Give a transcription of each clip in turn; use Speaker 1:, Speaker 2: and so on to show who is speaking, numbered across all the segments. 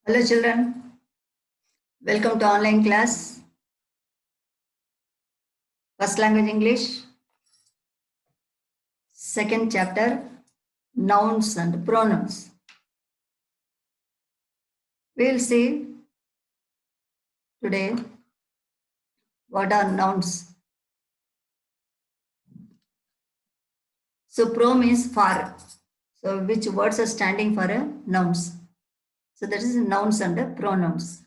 Speaker 1: Hello children, welcome to online class. First language English, second chapter, nouns and pronouns. We will see today what are nouns. So pro means for. So which words are standing for a nouns. So that is nouns and pronouns.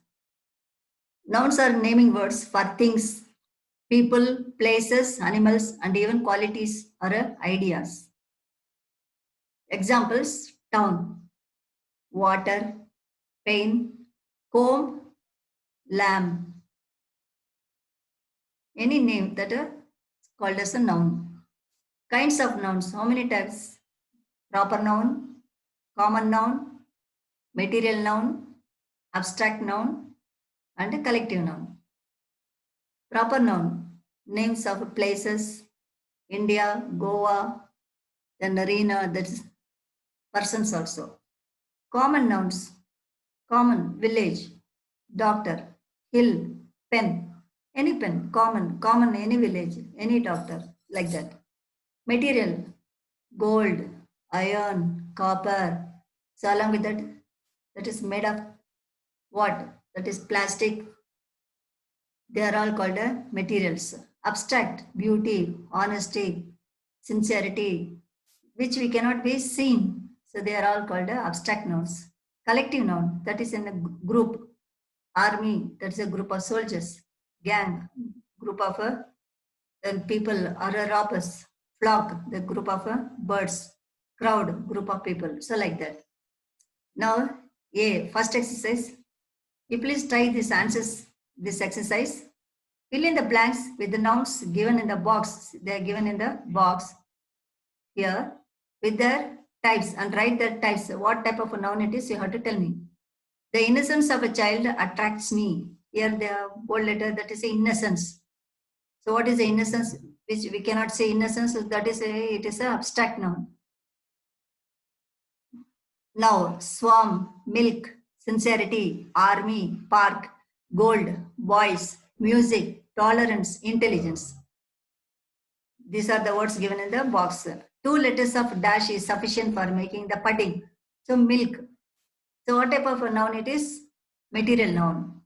Speaker 1: Nouns are naming words for things, people, places, animals, and even qualities or ideas. Examples: town, water, pain, comb, lamb. Any name that is called as a noun. Kinds of nouns. How many types? Proper noun, common noun, material noun, abstract noun, and a collective noun. Proper noun. Names of places, India, Goa, then arena, that is persons also. Common nouns. Common, village, doctor, hill, pen. Any pen, common, any village, any doctor, like that. Material, gold, iron, copper. So along with that, that is made of what? That is plastic. They are all called materials. Abstract, beauty, honesty, sincerity, which we cannot be seen. So they are all called abstract nouns. Collective noun, that is in a group. Army, that is a group of soldiers. Gang, group of then people are robbers. Flock, the group of birds. Crowd, group of people. So like that. Now, first exercise. You please try this answers, this exercise. Fill in the blanks with the nouns given in the box. They are given in the box here with their types and write their types. What type of a noun it is, you have to tell me. The innocence of a child attracts me. Here the bold letter, that is innocence. So what is the innocence? Which we cannot say innocence, that is it is an abstract noun. Now, swarm, milk, sincerity, army, park, gold, boys, music, tolerance, intelligence. These are the words given in the box. 2 letters of dash is sufficient for making the pudding. So milk. So what type of a noun it is? Material noun.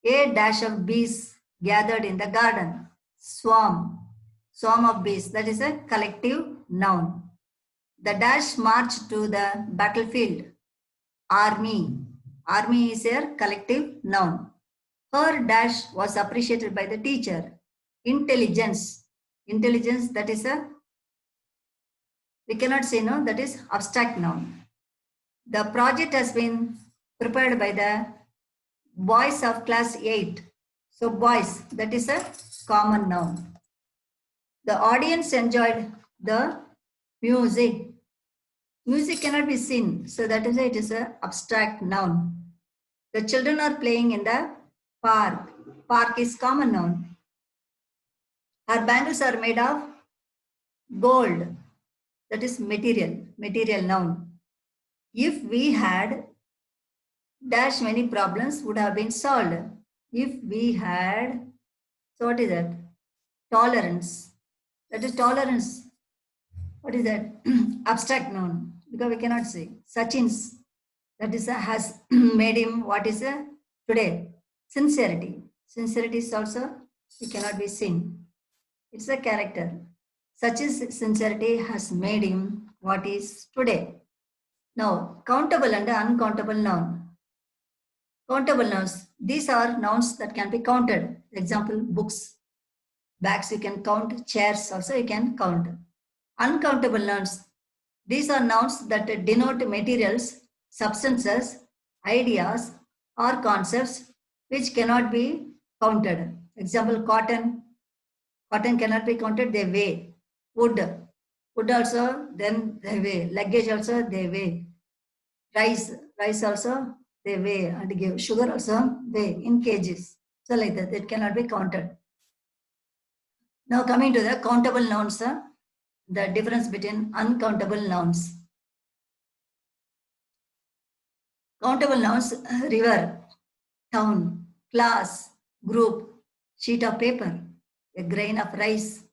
Speaker 1: A dash of bees gathered in the garden. Swarm. Swarm of bees. That is a collective noun. The dash marched to the battlefield. Army. Army is a collective noun. Her dash was appreciated by the teacher. Intelligence. Intelligence, that is we cannot say no, that is abstract noun. The project has been prepared by the boys of class 8. So boys, that is a common noun. The audience enjoyed the music. Music cannot be seen, so that is it is an abstract noun. The children are playing in the park. Park is common noun. Her bangles are made of gold. That is material noun. If we had dash, many problems would have been solved. If we had, so what is that? Tolerance. That is tolerance. What is that? Abstract noun, because we cannot say. Sachin's, that is has made him what is today. Sincerity. Sincerity is also, it cannot be seen. It's a character. Sachin's sincerity has made him what is today. Now, countable and uncountable noun. Countable nouns. These are nouns that can be counted. Example, books. Bags you can count. Chairs also you can count. Uncountable nouns. These are nouns that denote materials, substances, ideas, or concepts which cannot be counted. Example, cotton. Cotton cannot be counted, they weigh. Wood. Wood also, then they weigh. Luggage also, they weigh. Rice also, they weigh and give. Sugar also, weigh in kgs. So like that, it cannot be counted. Now coming to the countable nouns, the difference between uncountable nouns. Countable nouns, river, town, class, group, sheet of paper, a grain of rice,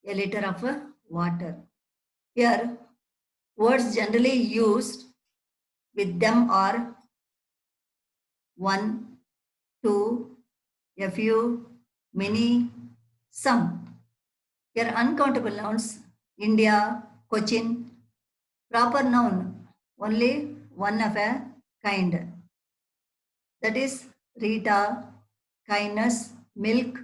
Speaker 1: a liter of water. Here, words generally used with them are one, two, a few, many, some. Here, uncountable nouns, India, Cochin, proper noun, only one of a kind. That is Rita, kindness, milk,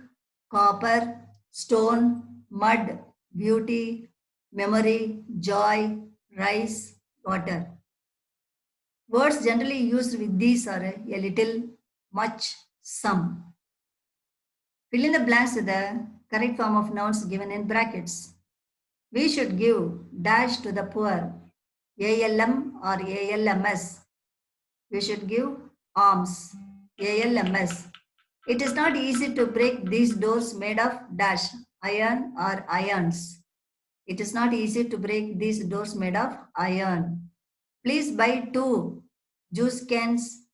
Speaker 1: copper, stone, mud, beauty, memory, joy, rice, water. Words generally used with these are a little, much, some. Fill in the blanks with the correct form of nouns given in brackets. We should give dash to the poor, ALM or ALMS. We should give alms, ALMS. It is not easy to break these doors made of dash, iron or irons. It is not easy to break these doors made of iron. Please buy 2 juice cans,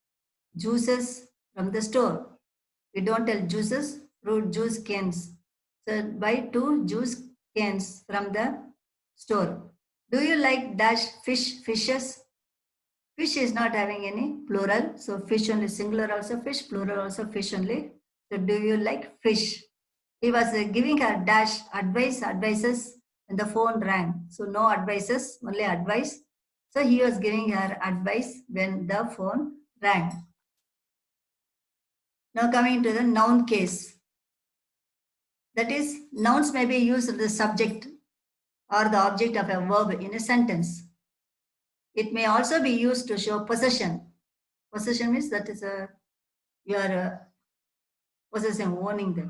Speaker 1: juices from the store. We don't tell juices, fruit juice cans. So buy 2 juice cans from the store. Do you like dash fishes? Fish is not having any plural. So fish only singular also fish, plural also fish only. So do you like fish? He was giving her dash advices and the phone rang. So no advices, only advice. So he was giving her advice when the phone rang. Now coming to the noun case. That is, nouns may be used as the subject or the object of a verb in a sentence. It may also be used to show possession. Possession means that is you are possessing, owning that.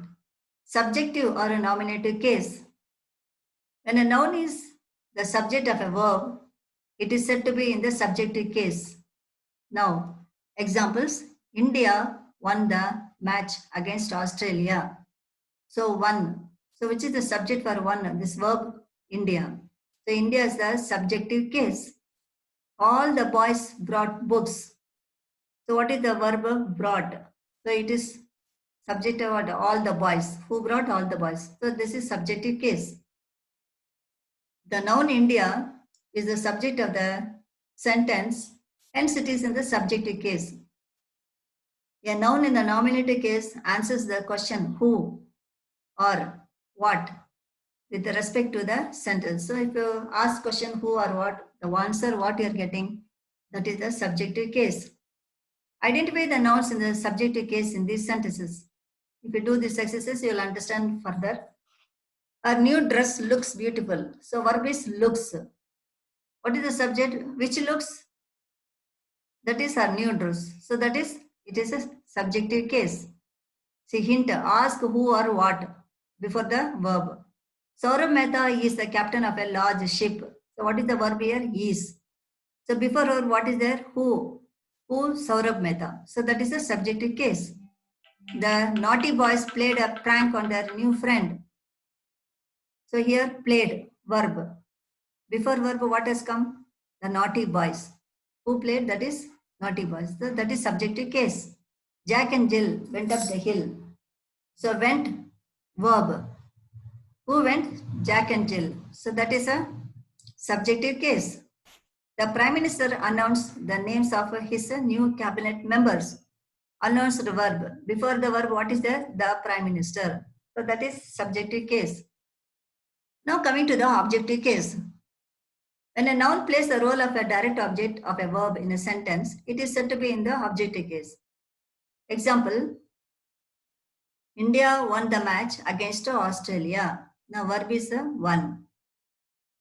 Speaker 1: Subjective or a nominative case. When a noun is the subject of a verb, it is said to be in the subjective case. Now, examples, India won the match against Australia. So won. So which is the subject for won? This verb, India. So India is the subjective case. All the boys brought books. So what is the verb brought? So it is subject of all the boys. Who brought all the boys? So this is subjective case. The noun India is the subject of the sentence, hence it is in the subjective case. A noun in the nominative case answers the question who or what with respect to the sentence. So if you ask question who or what, the answer what you are getting, that is the subjective case. Identify the nouns in the subjective case in these sentences. If you do this exercise, you will understand further. Our new dress looks beautiful. So verb is looks. What is the subject? Which looks? That is her new dress. So that is, it is a subjective case. See hint, ask who or what before the verb. Saurabh Mehta is the captain of a large ship. So what is the verb here? Is. So before verb, what is there? Who? Who? Saurabh Mehta. So that is a subjective case. The naughty boys played a prank on their new friend. So here played, verb. Before verb, what has come? The naughty boys. Who played? That is naughty boys. So that is subjective case. Jack and Jill went up the hill. So went, verb. Who went? Jack and Jill. So that is a subjective case. The Prime Minister announced the names of his new cabinet members. Announced verb. Before the verb, what is there? The Prime Minister. So that is subjective case. Now coming to the objective case. When a noun plays the role of a direct object of a verb in a sentence, it is said to be in the objective case. Example, India won the match against Australia. Now verb is won.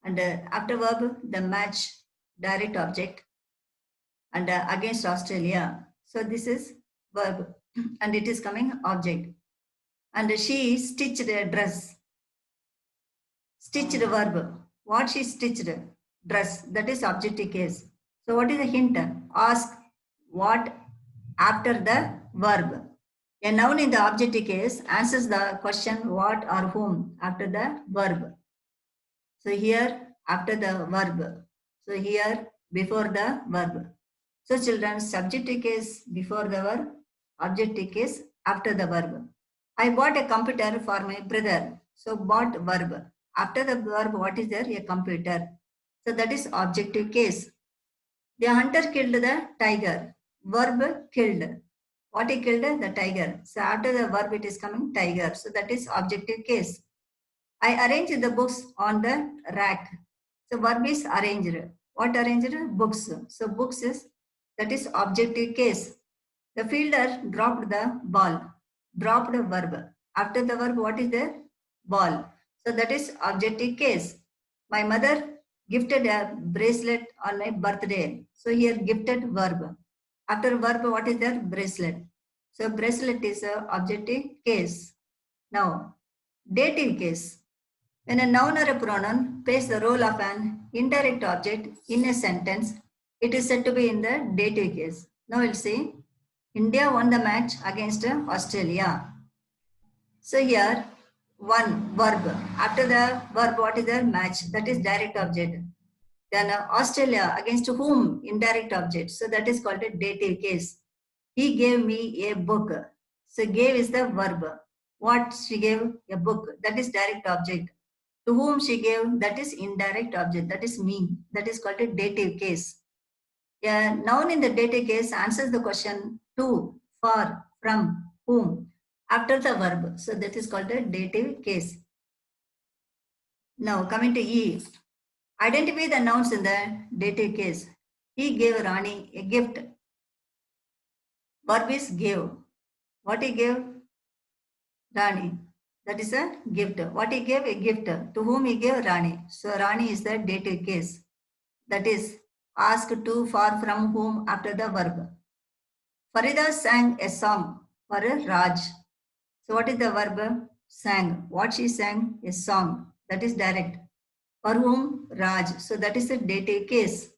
Speaker 1: And after verb, the match, direct object, and against Australia. So this is verb and it is coming object. And she stitched a dress. Stitched verb. What she stitched? Dress. That is objective case. So what is the hint? Ask what after the verb. A noun in the objective case answers the question what or whom after the verb. So here after the verb. So here before the verb. So children, subjective case before the verb, objective case after the verb. I bought a computer for my brother. So bought verb. After the verb, what is there? A computer. So that is objective case. The hunter killed the tiger. Verb killed. What he killed? The tiger. So after the verb, it is coming tiger. So that is objective case. I arranged the books on the rack. So verb is arranged. What arranged? Books. So books is, that is objective case. The fielder dropped the ball. Dropped a verb. After the verb, what is there? Ball. So that is objective case. My mother gifted a bracelet on my birthday. So here gifted verb. After verb, what is there? Bracelet. So bracelet is a objective case. Now, dative case. When a noun or a pronoun plays the role of an indirect object in a sentence, it is said to be in the dative case. Now we'll see. India won the match against Australia. So here, one verb. After the verb, what is the match? That is direct object. Then Australia, against whom? Indirect object. So that is called a dative case. He gave me a book. So gave is the verb. What she gave? A book. That is direct object. To whom she gave? That is indirect object. That is me. That is called a dative case. A noun in the dative case answers the question to, for, from, whom after the verb. So that is called a dative case. Now coming to E. Identify the nouns in the dative case. He gave Rani a gift. Verb is gave. What he gave? Rani. That is a gift. What he gave? A gift. To whom he gave? Rani. So Rani is the dative case. That is ask to, for, from, whom after the verb. Farida sang a song for Raj. So what is the verb? Sang. What she sang? A song. That is direct. For whom? Raj. So that is a dative case.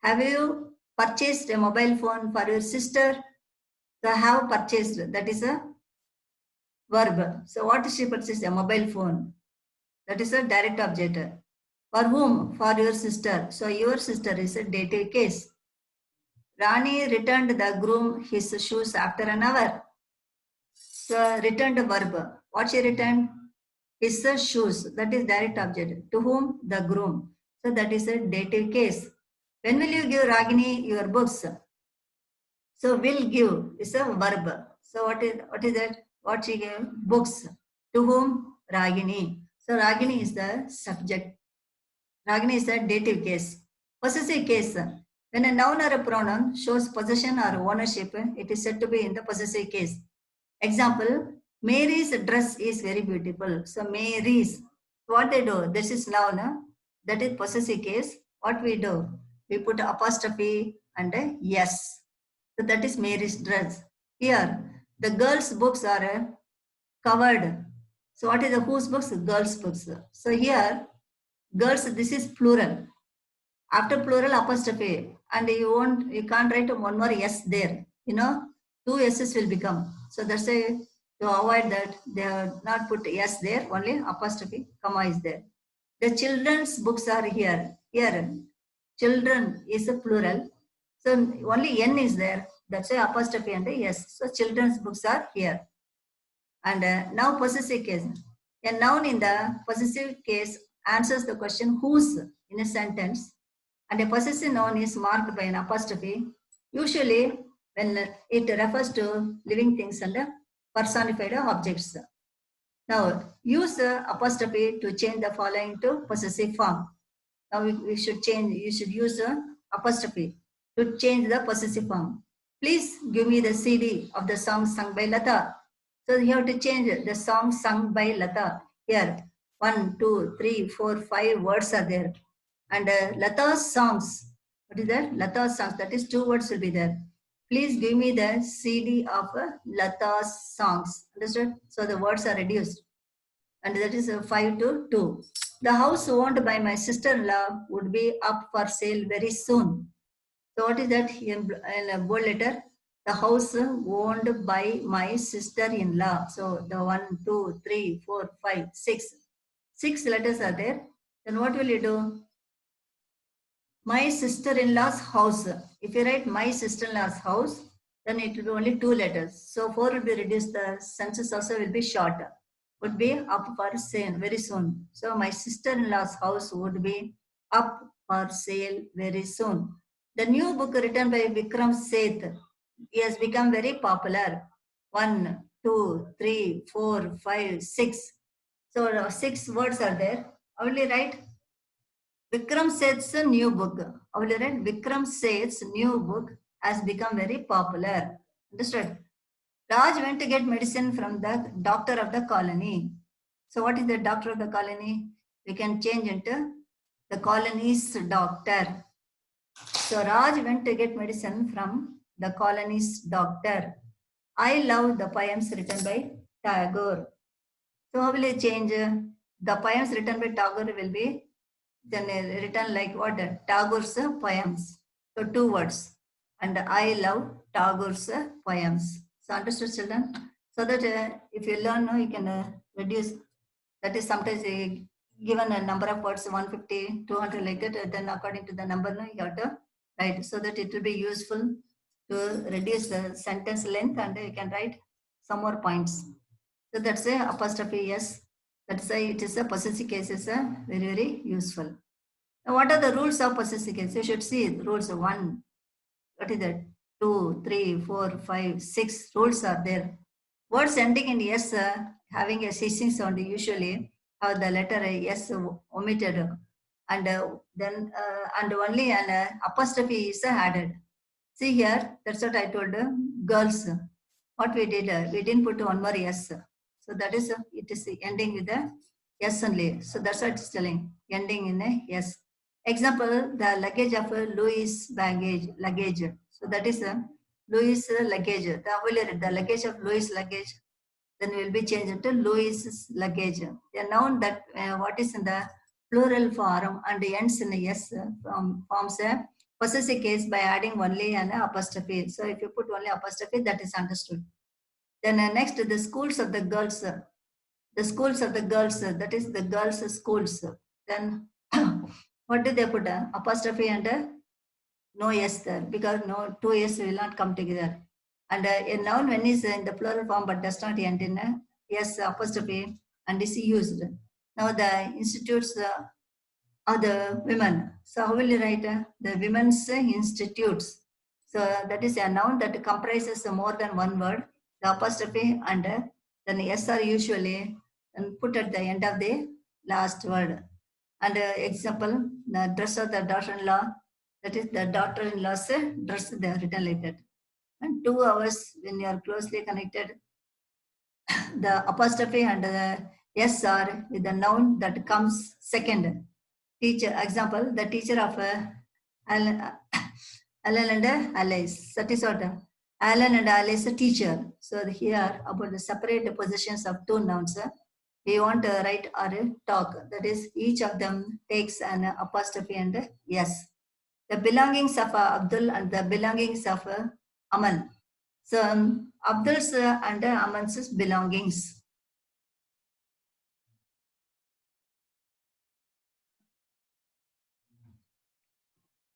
Speaker 1: Have you purchased a mobile phone for your sister? So have purchased. That is a verb. So what is she purchased? A mobile phone. That is a direct object. For whom? For your sister. So your sister is a dative case. Rani returned the groom his shoes after an hour. So returned verb. What she returned? His shoes. That is direct object. To whom? The groom. So that is a dative case. When will you give Ragini your books? So will give is a verb. So what is that? What she gave? Books. To whom? Ragini. So Ragini is the subject. Ragini is the dative case. Possessive case. When a noun or a pronoun shows possession or ownership, it is said to be in the possessive case. Example, Mary's dress is very beautiful. So Mary's, what they do? This is noun. That is possessive case. What we do? We put apostrophe and a yes. So that is Mary's dress. Here, the girls' books are covered. So what is the whose books? Girls' books. So here, girls, this is plural. After plural apostrophe, and you can't write one more yes there. Two s's will become. So that's a, to avoid that, they have not put yes there, only apostrophe, comma is there. The children's books are here. Here, children is a plural. So only n is there. That's a apostrophe and a yes. So children's books are here. And now possessive case. A noun in the possessive case answers the question whose in a sentence, and a possessive noun is marked by an apostrophe, usually when it refers to living things and personified objects. Now, use the apostrophe to change the following to possessive form. Now, we should change, you should use the apostrophe to change the possessive form. Please give me the CD of the song sung by Lata. So, you have to change the song sung by Lata. Here, 1, 2, 3, 4, 5 words are there. And Lata's songs, what is that? Lata's songs, that is 2 words will be there. Please give me the CD of Lata's songs. Understood? So the words are reduced. And that is 5 to 2. The house owned by my sister-in-law would be up for sale very soon. So what is that in a bold letter? The house owned by my sister-in-law. So the 1, 2, 3, 4, 5, 6. 6 letters are there. Then what will you do? My sister-in-law's house. If you write my sister-in-law's house, then it will be only 2 letters. So 4 will be reduced. The sentence also will be short. Would be up for sale very soon. So my sister-in-law's house would be up for sale very soon. The new book written by Vikram Seth, he has become very popular. 1, 2, 3, 4, 5, 6. So 6 words are there. I will write Vikram Seth's new book. I will write Vikram Seth's new book has become very popular. Understood? Raj went to get medicine from the doctor of the colony. So what is the doctor of the colony? We can change into the colony's doctor. So Raj went to get medicine from the colony's doctor. I love the poems written by Tagore. So how will I change? The poems written by Tagore will be then written like what? Tagore's poems. So 2 words. And I love Tagore's poems. So understood, children? So that if you learn, you can reduce. That is sometimes given a number of words, 150, 200 like that. Then according to the number, you have to write. So that it will be useful to reduce the sentence length and you can write some more points. So that's a apostrophe S. That's why it is a possessive case is a very, very useful. Now, what are the rules of possessive case? You should see rules 1, what is that? 2, 3, 4, 5, 6 rules are there. Words ending in S having a ceasing sound usually have the letter S omitted and then and only an apostrophe is added. See here, that's what I told girls. What we did, we didn't put one more S. So that is, it is ending with a S only. So that's what it's telling, ending in a S. Example, the luggage of Louis baggage, luggage. So that is Louis luggage. The luggage of Louis luggage, then will be changed to Louis's luggage. A noun that what is in the plural form and ends in a S forms a possessive case by adding only an apostrophe. So if you put only apostrophe, that is understood. Then next, the schools of the girls. The schools of the girls, that is the girls' schools. Then what do they put? Apostrophe and no S there, because no 2 S will not come together. And a noun when is in the plural form but does not end in a S apostrophe and is used. Now the institutes are the women. So how will you write the women's institutes? So that is a noun that comprises more than one word. The apostrophe and then S are usually and put at the end of the last word. And example, the dress of the daughter-in-law, that is the daughter-in-law's dress, they are written like that. And 2 hours when you are closely connected, the apostrophe and the S are with the noun that comes second. Teacher, example, the teacher of Alan, Alan and Alice. That is what Alan and Alice a teacher. So here about the separate positions of 2 nouns. We want to write or talk. That is, each of them takes an apostrophe and yes. The belongings of Abdul and the belongings of Aman. So Abdul's and Aman's belongings.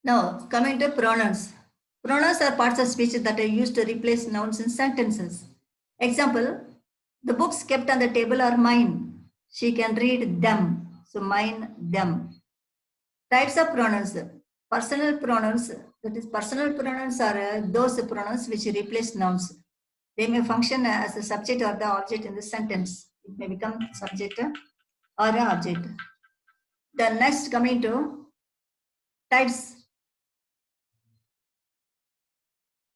Speaker 1: Now coming to pronouns. Pronouns are parts of speech that are used to replace nouns in sentences. Example, the books kept on the table are mine. She can read them. So mine, them. Types of pronouns. Personal pronouns. That is, personal pronouns are those pronouns which replace nouns. They may function as a subject or the object in the sentence. It may become subject or an object. The next coming to types.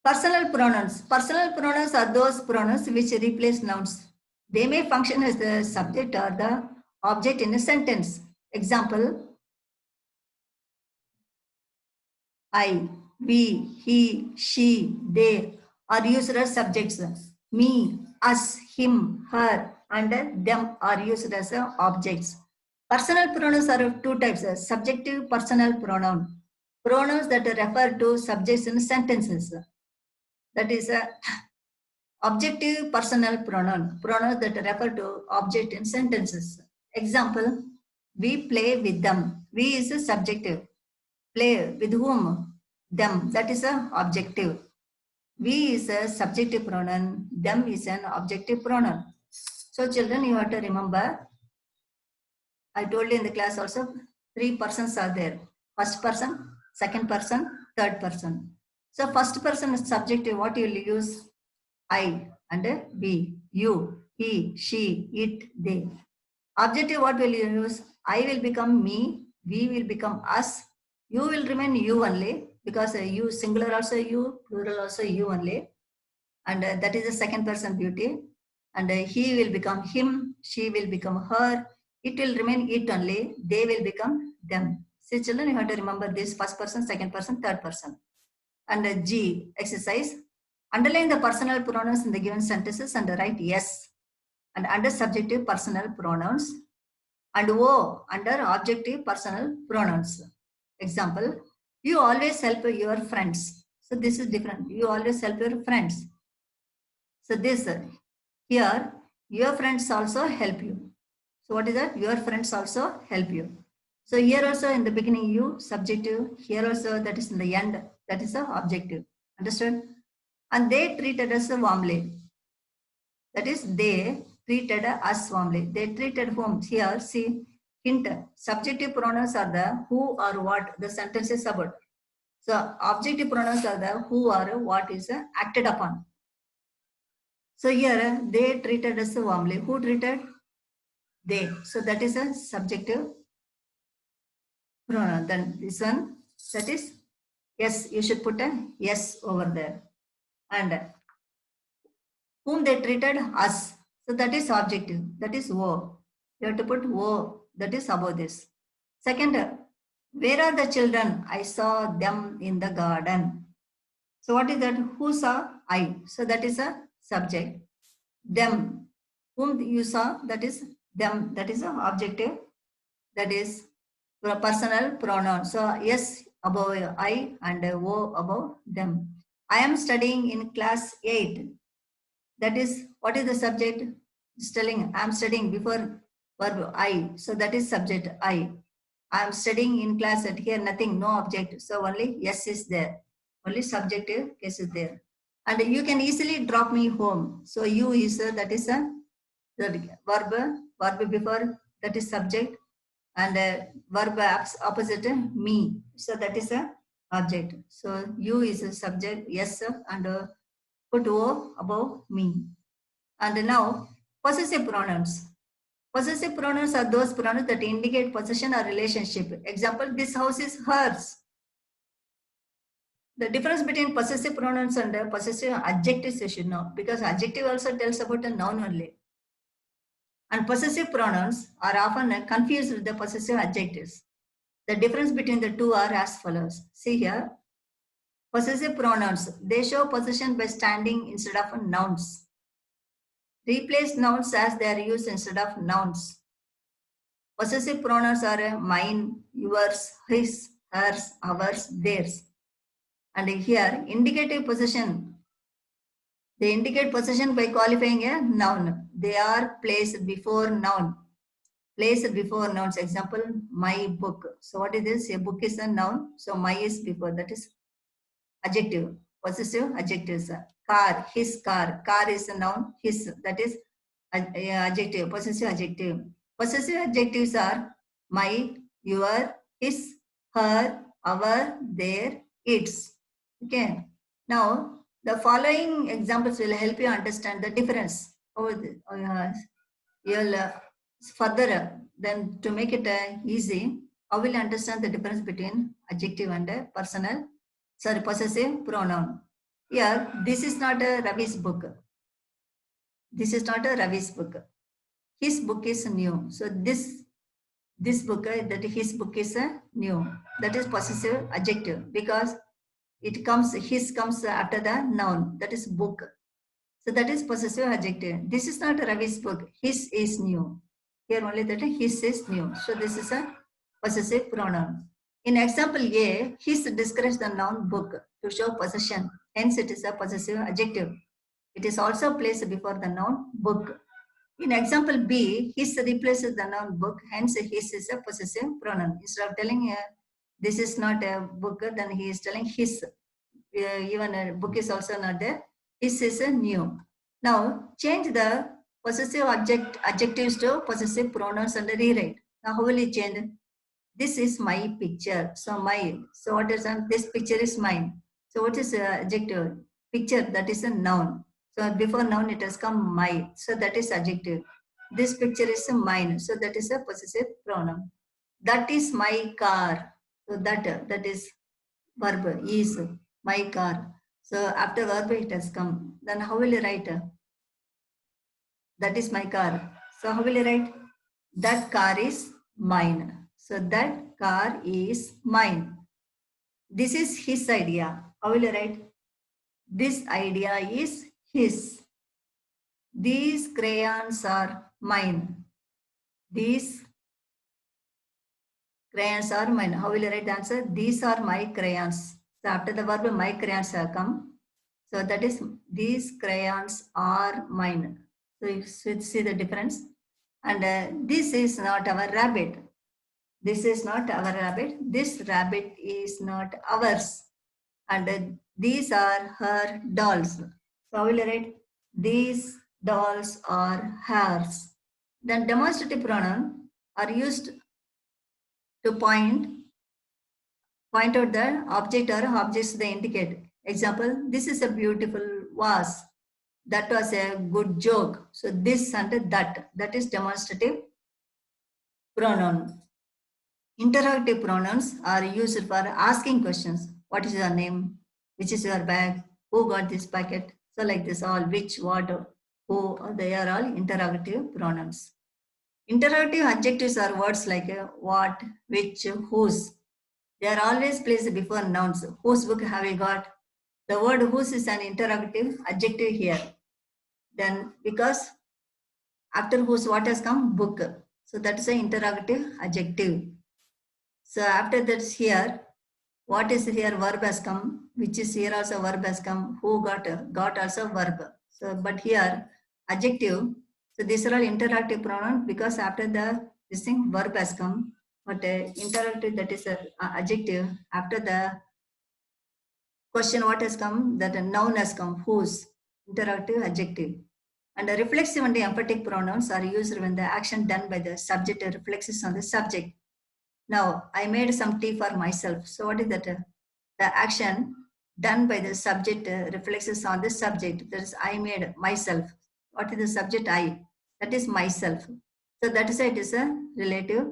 Speaker 1: Personal pronouns. Personal pronouns are those pronouns which replace nouns. They may function as the subject or the object in a sentence. Example, I, we, he, she, they are used as subjects. Me, us, him, her, and them are used as objects. Personal pronouns are of 2 types. Subjective personal pronoun. Pronouns that refer to subjects in sentences. That is a objective personal pronoun. Pronouns that refer to object in sentences. Example, we play with them. We is a subjective. Play with whom? Them. That is a objective. We is a subjective pronoun. Them is an objective pronoun. So children, you have to remember, I told you in the class also, 3 persons are there. First person, second person, third person. So first person is subjective. What you will use? I and we, you, he, she, it, they. Objective, what will you use? I will become me, we will become us, you will remain you only, because you singular also you, plural also you only. And that is the second person beauty. And he will become him, she will become her, it will remain it only, they will become them. See children, you have to remember this: first person, second person, third person. And G, exercise. Underline the personal pronouns in the given sentences and write yes. And under subjective personal pronouns, and O under objective personal pronouns. Example, you always help your friends. So this is different. You always help your friends. So this here, your friends also help you. So what is that? Your friends also help you. So here also in the beginning you, subjective. Here also that is in the end, that is the objective. Understood? And they treated us warmly. That is, they treated us warmly. They treated whom? Here, see, hint. Subjective pronouns are the who or what the sentence is about. So objective pronouns are the who or what is acted upon. So here, they treated us warmly. Who treated? They. So that is a subjective pronoun. Then this one, that is yes. You should put a yes over there. And whom they treated us. So that is objective. That is O. You have to put O. That is above this. Second, where are the children? I saw them in the garden. So what is that? Who saw? I. So that is a subject. Them. Whom you saw? That is them. That is a objective. That is a personal pronoun. So yes above I and O above them. I am studying in class 8. That is, what is the subject? It's telling I am studying before verb I. So that is subject I. I am studying in class at here, nothing, no object. So only yes is there. Only subjective case is there. And you can easily drop me home. So you is that is a verb before, that is subject, and verb opposite me. So that is a object. So you is a subject, yes, and put O above me. And now possessive pronouns. Possessive pronouns are those pronouns that indicate possession or relationship. Example, this house is hers. The difference between possessive pronouns and possessive adjectives you should know, because adjective also tells about a noun only. And possessive pronouns are often confused with the possessive adjectives. The difference between the two are as follows. See here, possessive pronouns, they show possession by standing instead of nouns. Replace nouns as they are used instead of nouns. Possessive pronouns are mine, yours, his, hers, ours, theirs. And here, indicative possession. They indicate possession by qualifying a noun. They are placed before noun. Placed before nouns. Example, my book. So what is this? A book is a noun. So my is before. That is adjective. Possessive adjectives. Car, his car. Car is a noun. His, that is adjective. Possessive adjective. Possessive adjectives are my, your, his, her, our, their, its. Okay. Now, the following examples will help you understand the difference. You'll further, then to make it easy, how will you understand the difference between adjective and possessive pronoun. Here, this is not a Ravi's book. This is not a Ravi's book. His book is new. So this book, that his book is new. That is possessive adjective, because it comes, his comes after the noun, that is book. So that is possessive adjective. This is not Ravi's book. His is new. Here only that his is new. So this is a possessive pronoun. In example A, his describes the noun book to show possession. Hence it is a possessive adjective. It is also placed before the noun book. In example B, his replaces the noun book. Hence his is a possessive pronoun. Instead of telling This is not a book, then he is telling his. Even a book is also not there. His is a new. Now change the possessive adjectives to possessive pronouns and rewrite. Now how will you change? This is my picture. So my. So what is this picture is mine. So what is adjective? Picture, that is a noun. So before noun it has come my. So that is adjective. This picture is mine. So that is a possessive pronoun. That is my car. So that is verb is my car. So after verb it has come. Then how will you write? That is my car. So how will you write? That car is mine. So that car is mine. This is his idea. How will you write? This idea is his. These crayons are mine. These crayons are mine. How will you write the answer? These are my crayons. So after the verb my crayons have come. So that is these crayons are mine. So you should see the difference. And this is not our rabbit. This is not our rabbit. This rabbit is not ours. And these are her dolls. So how will you write? These dolls are hers. Then demonstrative pronoun are used to point out the object or objects they indicate. Example, this is a beautiful vase. That was a good joke. So this and that is demonstrative pronoun. Interrogative pronouns are used for asking questions. What is your name? Which is your bag? Who got this packet? So like this, all which, what, who, they are all interrogative pronouns. Interrogative adjectives are words like what, which, whose. They are always placed before nouns. Whose book have you got? The word whose is an interrogative adjective here. Then because after whose what has come? Book. So that is an interrogative adjective. So after that here, what is here? Verb has come, which is here also verb has come. Who got also verb. So but here adjective. So these are all interrogative pronoun because after the this thing verb has come. But interrogative, that is a adjective. After the question what has come, that a noun has come. Whose, interrogative adjective. And the reflexive and the emphatic pronouns are used when the action done by the subject reflects on the subject. Now, I made some tea for myself. So what is that? The action done by the subject reflects on the subject. That is, I made myself. What is the subject? I. That is myself. So that is it is a relative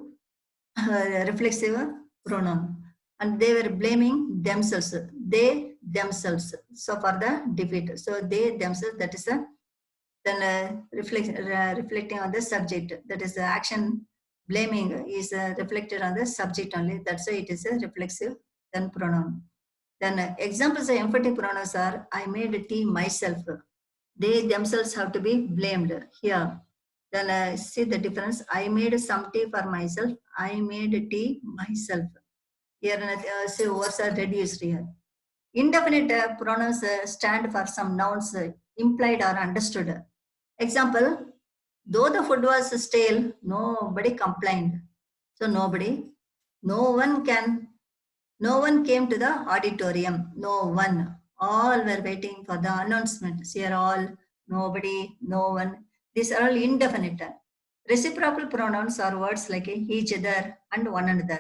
Speaker 1: reflexive pronoun. And they were blaming themselves. They themselves. So for the defeat. So they themselves, that is a then reflecting on the subject. That is the action blaming is reflected on the subject only. That's why it is a reflexive then pronoun. Then examples of emphatic pronouns are I made a tea myself. They themselves have to be blamed here. Then see the difference. I made some tea for myself. I made a tea myself. Here say words are reduced here. Indefinite pronouns stand for some nouns implied or understood. Example, though the food was stale, nobody complained. So nobody, no one came to the auditorium. No one. All were waiting for the announcement. Here all, nobody, no one. These are all indefinite. Reciprocal pronouns are words like each other and one another.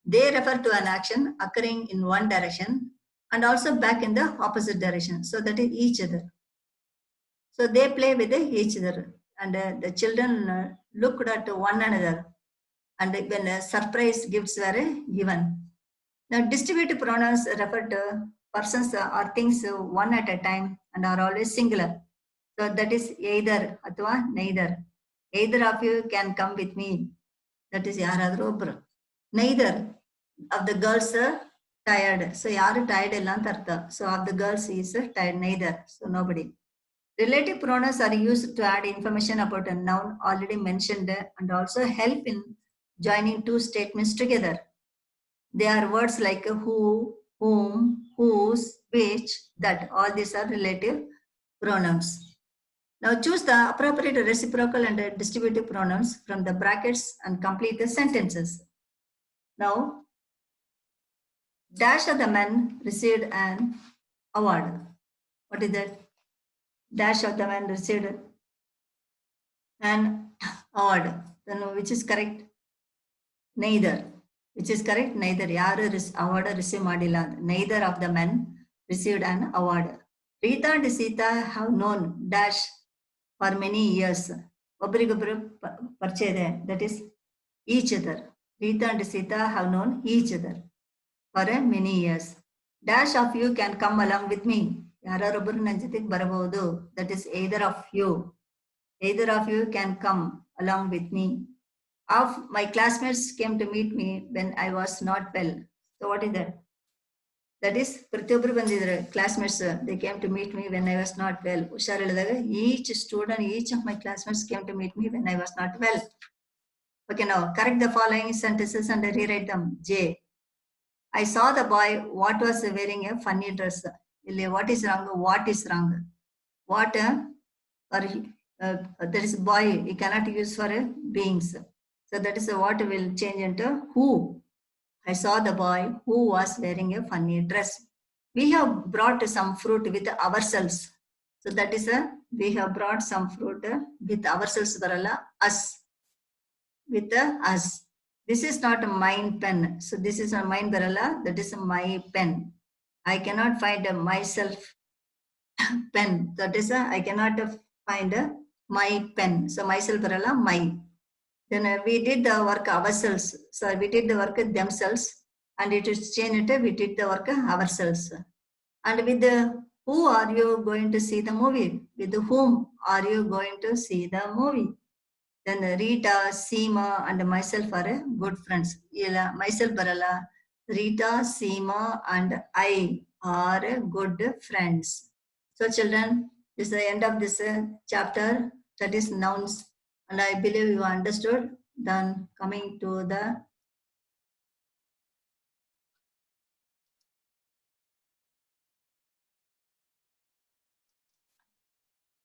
Speaker 1: They refer to an action occurring in one direction and also back in the opposite direction. So that is each other. So they play with each other, and the children looked at one another, and when surprise gifts were given. Now, distributive pronouns refer to persons or things one at a time and are always singular. So that is either athwa neither. Either of you can come with me. That is yaradru obru. Neither of the girls are tired. So yaru tired illa anta artha. So of the girls is tired neither. So nobody. Relative pronouns are used to add information about a noun already mentioned and also help in joining two statements together. They are words like who, whom, whose, which, that. All these are relative pronouns. Now choose the appropriate reciprocal and distributive pronouns from the brackets and complete the sentences. Now Dash of the men received an award. What is that? Dash of the men received an award. Then which is correct? Neither. Which is correct? Neither. ಯಾರು award receive ಮಾಡಿಲ್ಲ. Neither of the men received an award. Rita and Sita have known dash for many years. ಒಬ್ಬರಿಗೊಬ್ಬರು ಪರಿಚಯ ಇದೆ. That is each other. Rita and Sita have known each other for many years. Dash of you can come along with me. ಯಾರೊಬ್ಬರು ನನ್ನ ಜೊತೆಗೆ ಬರಬಹುದು. That is either of you. Either of you can come along with me. Of my classmates came to meet me when I was not well. So what is that? That is ಪ್ರತಿಯೊಬ್ಬರು ಬಂದಿದ್ದಾರೆ classmates. They came to meet me when I was not well. ಹುಷಾರಿಲ್ಲದಾಗ each student, each of my classmates came to meet me when I was not well. Okay, now correct the following sentences and rewrite them. J. I saw the boy what was wearing a funny dress. ಇಲ್ಲಿ what is wrong? What is wrong? What or that is boy. You cannot use for beings. So that is what will change into who. I saw the boy who was wearing a funny dress. We have brought some fruit with ourselves. So that is we have brought some fruit with ourselves. Barala us. With us. This is not a mine pen. So this is a mine barala. That is my pen. I cannot find myself pen. That is I cannot find my pen. So myself barala my. Then we did the work ourselves. So we did the work themselves, and it is changed. We did the work ourselves. And with who are you going to see the movie? With whom are you going to see the movie? Then Rita, Seema, and myself are good friends. Myself barala. Rita, Seema, and I are good friends. So children, this is the end of this chapter. That is nouns. And I believe you understood. Then coming to the